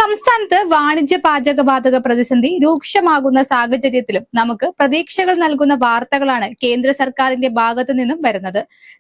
സംസ്ഥാനത്ത് വാണിജ്യ പാചകവാതക പ്രതിസന്ധി രൂക്ഷമാകുന്ന സാഹചര്യത്തിലും നമുക്ക് പ്രതീക്ഷകൾ നൽകുന്ന വാർത്തകളാണ് കേന്ദ്ര സർക്കാരിന്റെ ഭാഗത്തു നിന്നും വരുന്നത്.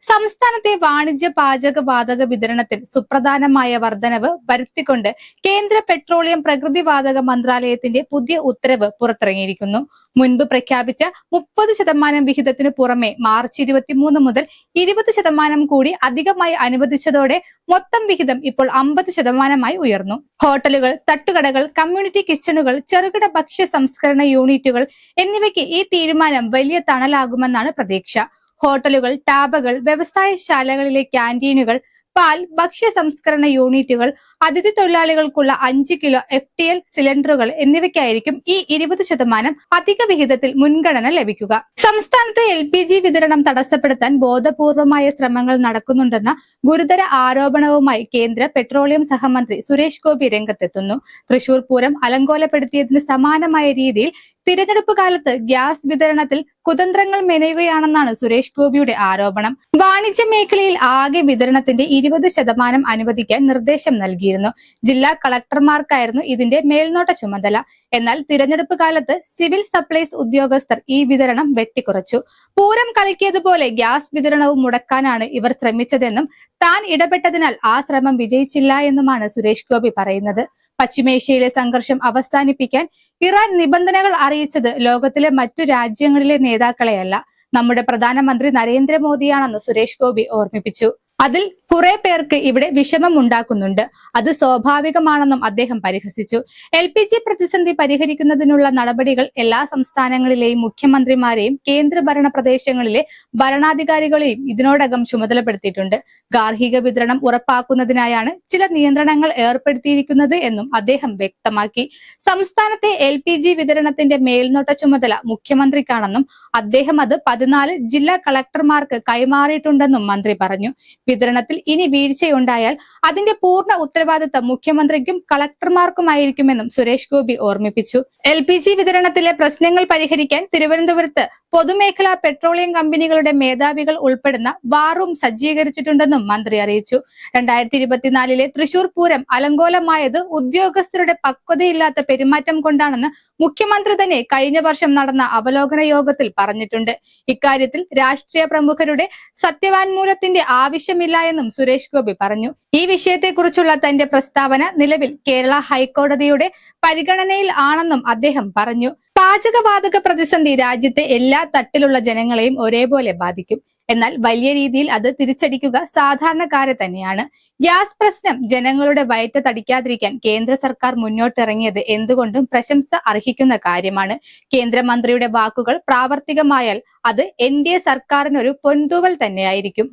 സംസ്ഥാനത്തെ വാണിജ്യ പാചകവാതക വിതരണത്തിൽ സുപ്രധാനമായ വർധനവ് വരുത്തിക്കൊണ്ട് കേന്ദ്ര പെട്രോളിയം പ്രകൃതിവാതക മന്ത്രാലയത്തിന്റെ പുതിയ ഉത്തരവ് പുറത്തിറങ്ങിയിരിക്കുന്നു. മുൻപ് പ്രഖ്യാപിച്ച 30% വിഹിതത്തിനു പുറമെ മാർച്ച് 23 മുതൽ 20% കൂടി അധികമായി അനുവദിച്ചതോടെ മൊത്തം വിഹിതം ഇപ്പോൾ 50% ഉയർന്നു. ഹോട്ടലുകൾ, തട്ടുകടകൾ, കമ്മ്യൂണിറ്റി കിച്ചണുകൾ, ചെറുകിട ഭക്ഷ്യ സംസ്കരണ യൂണിറ്റുകൾ എന്നിവയ്ക്ക് ഈ തീരുമാനം വലിയ തണലാകുമെന്നാണ് പ്രതീക്ഷ. ഹോട്ടലുകൾ, ടാബുകൾ, വ്യവസായശാലകളിലെ ക്യാന്റീനുകൾ, പാൽ, ഭക്ഷ്യ സംസ്കരണ യൂണിറ്റുകൾ, അതിഥി തൊഴിലാളികൾക്കുള്ള 5 കിലോ FTL സിലിണ്ടറുകൾ എന്നിവയ്ക്കായിരിക്കും ഈ 20% അധിക വിഹിതത്തിൽ മുൻഗണന ലഭിക്കുക. സംസ്ഥാനത്ത് LPG വിതരണം തടസ്സപ്പെടുത്താൻ ബോധപൂർവമായ ശ്രമങ്ങൾ നടക്കുന്നുണ്ടെന്ന ഗുരുതര ആരോപണവുമായി കേന്ദ്ര പെട്രോളിയം സഹമന്ത്രി സുരേഷ് ഗോപി രംഗത്തെത്തുന്നു. തൃശൂർ പൂരം അലങ്കോലപ്പെടുത്തിയതിന് സമാനമായ രീതിയിൽ തിരഞ്ഞെടുപ്പ് കാലത്ത് ഗ്യാസ് വിതരണത്തിൽ കുതന്ത്രങ്ങൾ മെനയുകയാണെന്നാണ് സുരേഷ് ഗോപിയുടെ ആരോപണം. വാണിജ്യ മേഖലയിൽ ആകെ വിതരണത്തിന്റെ 20% അനുവദിക്കാൻ നിർദ്ദേശം നൽകിയിരുന്നു. ജില്ലാ കളക്ടർമാർക്കായിരുന്നു ഇതിന്റെ മേൽനോട്ട ചുമതല. എന്നാൽ തിരഞ്ഞെടുപ്പ് കാലത്ത് സിവിൽ സപ്ലൈസ് ഉദ്യോഗസ്ഥർ ഈ വിതരണം വെട്ടിക്കുറച്ചു. പൂരം കലക്കിയതുപോലെ ഗ്യാസ് വിതരണവും മുടക്കാനാണ് ഇവർ ശ്രമിച്ചതെന്നും താൻ ഇടപെട്ടതിനാൽ ആ ശ്രമം വിജയിച്ചില്ല എന്നുമാണ് സുരേഷ് ഗോപി പറയുന്നത്. പശ്ചിമേഷ്യയിലെ സംഘർഷം അവസാനിപ്പിക്കാൻ ഇറാൻ നിബന്ധനകൾ അറിയിച്ചത് ലോകത്തിലെ മറ്റു രാജ്യങ്ങളിലെ നേതാക്കളെയല്ല, നമ്മുടെ പ്രധാനമന്ത്രി നരേന്ദ്രമോദിയാണെന്ന് സുരേഷ് ഗോപി ഓർമ്മിപ്പിച്ചു. അതിൽ കുറെ പേർക്ക് ഇവിടെ വിഷമം ഉണ്ടാക്കുന്നുണ്ട്. അത് സ്വാഭാവികമാണെന്നും അദ്ദേഹം പരിഹസിച്ചു. LPG പ്രതിസന്ധി പരിഹരിക്കുന്നതിനുള്ള നടപടികൾ എല്ലാ സംസ്ഥാനങ്ങളിലെയും മുഖ്യമന്ത്രിമാരെയും കേന്ദ്രഭരണ പ്രദേശങ്ങളിലെ ഭരണാധികാരികളെയും ഇതിനോടകം ചുമതലപ്പെടുത്തിയിട്ടുണ്ട്. ഗാർഹിക വിതരണം ഉറപ്പാക്കുന്നതിനായാണ് ചില നിയന്ത്രണങ്ങൾ ഏർപ്പെടുത്തിയിരിക്കുന്നത് എന്നും അദ്ദേഹം വ്യക്തമാക്കി. സംസ്ഥാനത്തെ LPG വിതരണത്തിന്റെ മേൽനോട്ട ചുമതല മുഖ്യമന്ത്രിക്കാണെന്നും അദ്ദേഹം അത് 14 ജില്ലാ കളക്ടർമാർക്ക് കൈമാറിയിട്ടുണ്ടെന്നും മന്ത്രി പറഞ്ഞു. വിതരണത്തിൽ ഇനി വീഴ്ചയുണ്ടായാൽ അതിന്റെ പൂർണ്ണ ഉത്തരവാദിത്തം മുഖ്യമന്ത്രിക്കും കളക്ടർമാർക്കുമായിരിക്കുമെന്നും സുരേഷ് ഗോപി ഓർമ്മിപ്പിച്ചു. LPG വിതരണത്തിലെ പ്രശ്നങ്ങൾ പരിഹരിക്കാൻ തിരുവനന്തപുരത്ത് പൊതുമേഖലാ പെട്രോളിയം കമ്പനികളുടെ മേധാവികൾ ഉൾപ്പെടുന്ന വാർ റൂം സജ്ജീകരിച്ചിട്ടുണ്ടെന്നും മന്ത്രി അറിയിച്ചു. 2024 തൃശൂർ പൂരം അലങ്കോലമായത് ഉദ്യോഗസ്ഥരുടെ പക്വതയില്ലാത്ത പെരുമാറ്റം കൊണ്ടാണെന്ന് മുഖ്യമന്ത്രി തന്നെ കഴിഞ്ഞ വർഷം നടന്ന അവലോകന യോഗത്തിൽ പറഞ്ഞിട്ടുണ്ട്. ഇക്കാര്യത്തിൽ രാഷ്ട്രീയ പ്രമുഖരുടെ സത്യവാങ്മൂലത്തിന്റെ ആവശ്യമില്ല എന്നും സുരേഷ് ഗോപി പറഞ്ഞു. ഈ വിഷയത്തെക്കുറിച്ചുള്ള തന്റെ പ്രസ്താവന നിലവിൽ കേരള ഹൈക്കോടതിയുടെ പരിഗണനയിൽ ആണെന്നും അദ്ദേഹം പറഞ്ഞു. പാചകവാതക പ്രതിസന്ധി രാജ്യത്തെ എല്ലാ തട്ടിലുള്ള ജനങ്ങളെയും ഒരേപോലെ ബാധിക്കും. എന്നാൽ വലിയ രീതിയിൽ അത് തിരിച്ചടിക്കുക സാധാരണക്കാരെ തന്നെയാണ്. ഗ്യാസ് പ്രശ്നം ജനങ്ങളുടെ വയറ്റ് തടിക്കാതിരിക്കാൻ കേന്ദ്ര സർക്കാർ മുന്നോട്ടിറങ്ങിയത് എന്തുകൊണ്ടും പ്രശംസ അർഹിക്കുന്ന കാര്യമാണ്. കേന്ദ്രമന്ത്രിയുടെ വാക്കുകൾ പ്രാവർത്തികമായാൽ അത് NDA സർക്കാരിനൊരു പൊൻതൂവൽ തന്നെയായിരിക്കും.